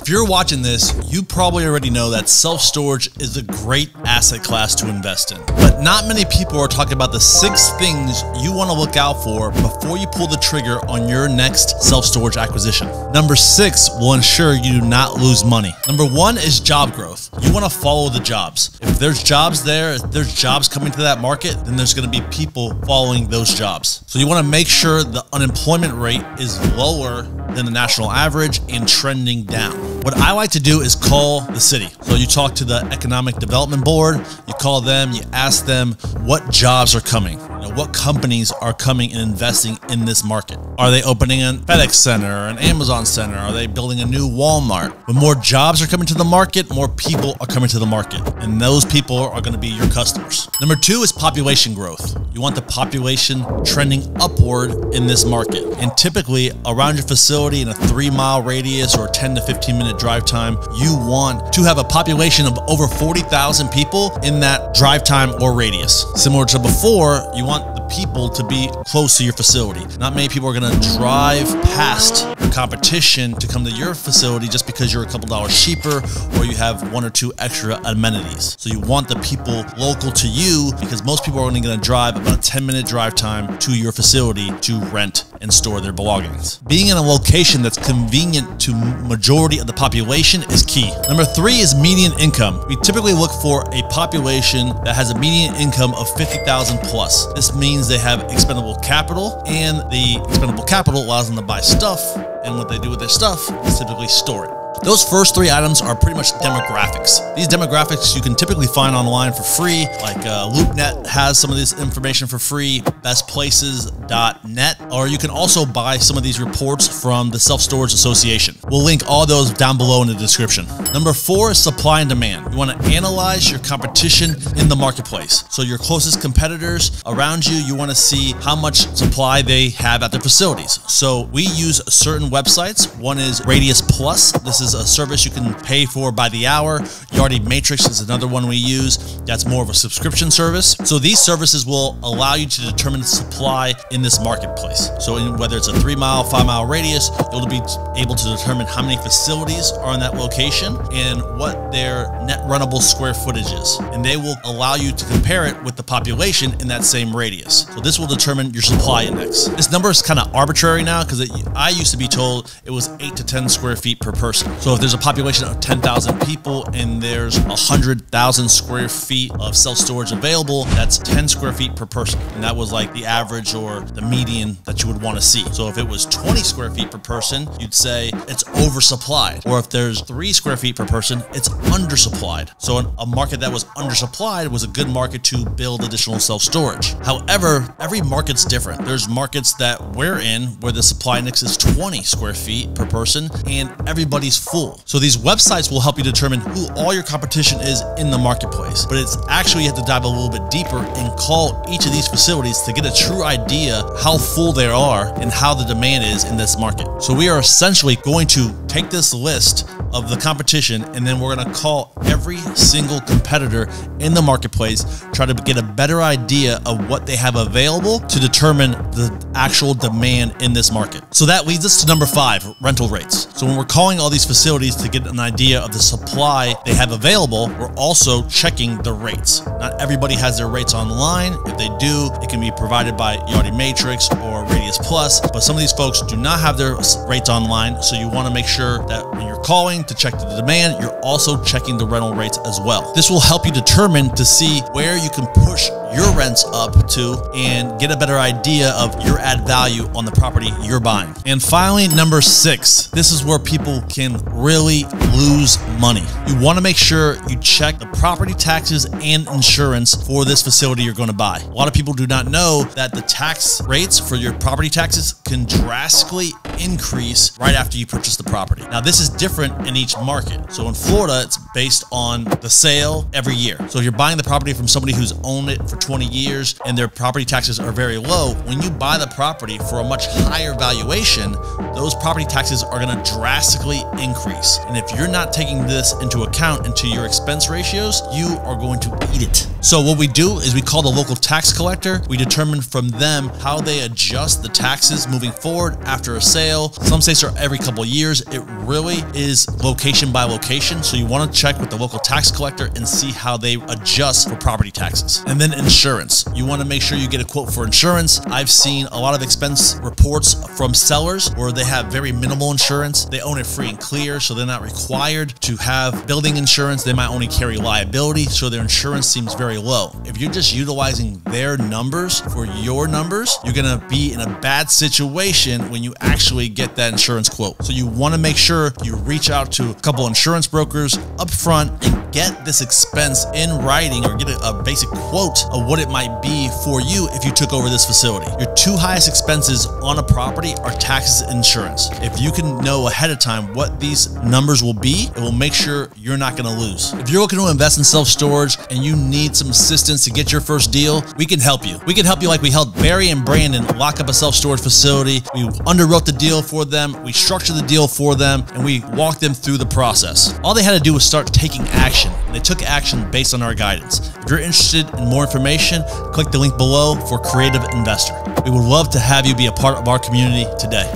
If you're watching this, you probably already know that self-storage is a great asset class to invest in. But not many people are talking about the 6 things you want to look out for before you pull the trigger on your next self-storage acquisition. Number 6 will ensure you do not lose money. Number 1 is job growth. You want to follow the jobs. If there's jobs there, if there's jobs coming to that market, then there's going to be people following those jobs. So you want to make sure the unemployment rate is lower than the national average and trending down. What I like to do is call the city. So you talk to the Economic Development Board, you call them, you ask them what jobs are coming, what companies are coming and investing in this market. Are they opening a FedEx Center or an Amazon Center? Are they building a new Walmart? When more jobs are coming to the market, more people are coming to the market, and those people are going to be your customers. Number 2 is population growth. You want the population trending upward in this market, and typically around your facility in a 3-mile radius or 10 to 15 minute drive time, you want to have a population of over 40,000 people in that drive time or radius. Similar to before, you want the people to be close to your facility. Not many people are going to drive past your competition to come to your facility just because you're a couple dollars cheaper or you have 1 or 2 extra amenities. So you want the people local to you because most people are only going to drive about a 10-minute drive time to your facility to rent and store their belongings. Being in a location that's convenient to majority of the population is key. Number 3 is median income. We typically look for a population that has a median income of 50,000 plus. This means they have expendable capital, and the expendable capital allows them to buy stuff, and what they do with their stuff is typically store it. Those first 3 items are pretty much demographics. These demographics you can typically find online for free, like LoopNet has some of this information for free, bestplaces.net, or you can also buy some of these reports from the Self Storage Association. We'll link all those down below in the description. Number 4 is supply and demand. You want to analyze your competition in the marketplace. So your closest competitors around you, you want to see how much supply they have at their facilities. So we use certain websites. One is Radius Plus. This is a service you can pay for by the hour. Yardi Matrix is another one we use. That's more of a subscription service. So these services will allow you to determine the supply in this marketplace. So whether it's a 3-mile, 5-mile radius, you'll be able to determine how many facilities are in that location and what their net rentable square footage is. And they will allow you to compare it with the population in that same radius. So this will determine your supply index. This number is kind of arbitrary now because I used to be told it was 8 to 10 square feet per person. So if there's a population of 10,000 people and there's 100,000 square feet of self-storage available, that's 10 square feet per person. And that was like the average or the median that you would want to see. So if it was 20 square feet per person, you'd say it's oversupplied. Or if there's 3 square feet per person, it's undersupplied. So a market that was undersupplied was a good market to build additional self-storage. However, every market's different. There's markets that we're in where the supply index is 20 square feet per person and everybody's full. So these websites will help you determine who all your competition is in the marketplace. But it's actually, you have to dive a little bit deeper and call each of these facilities to get a true idea how full they are and how the demand is in this market. So we are essentially going to take this list of the competition and then we're going to call every single competitor in the marketplace, try to get a better idea of what they have available to determine the actual demand in this market. So that leads us to number 5, rental rates. So when we're calling all these facilities to get an idea of the supply they have available, we're also checking the rates. Not everybody has their rates online. If they do, it can be provided by Yardi Matrix or Radius Plus, but some of these folks do not have their rates online, so you want to make sure that when you're calling to check the demand, you're also checking the rental rates as well. This will help you determine to see where you can push your rents up to and get a better idea of your add value on the property you're buying. And finally, number 6, this is where people can really lose money. You want to make sure you check the property taxes and insurance for this facility you're going to buy. A lot of people do not know that the tax rates for your property taxes can drastically increase right after you purchase the property. Now, this is different in each market. So in Florida, it's based on the sale every year. So if you're buying the property from somebody who's owned it for 20 years and their property taxes are very low, when you buy the property for a much higher valuation, those property taxes are going to drastically increase. And if you're not taking this into account into your expense ratios, you are going to eat it. So what we do is we call the local tax collector. We determine from them how they adjust the taxes moving forward after a sale. Some states are every couple of years. It really is location by location. So you want to check with the local tax collector and see how they adjust for property taxes. And then insurance. You want to make sure you get a quote for insurance. I've seen a lot of expense reports from sellers where they have very minimal insurance. They own it free and clear, so they're not required to have building insurance. They might only carry liability, so their insurance seems very low. If you're just utilizing their numbers for your numbers, you're going to be in a bad situation when you actually get that insurance quote. So you want to make sure you reach out to a couple insurance brokers up front and get this expense in writing, or get a basic quote of what it might be for you if you took over this facility. Your two highest expenses on a property are taxes and insurance. If you can know ahead of time what these numbers will be, it will make sure you're not going to lose. If you're looking to invest in self-storage and you need some assistance to get your first deal, we can help you. We can help you like we helped Barry and Brandon lock up a self-storage facility. We underwrote the deal for them, we structured the deal for them, and we walked them through the process. All they had to do was start taking action, and they took action based on our guidance. If you're interested in more information, click the link below for Creative Investor. We would love to have you be a part of our community today.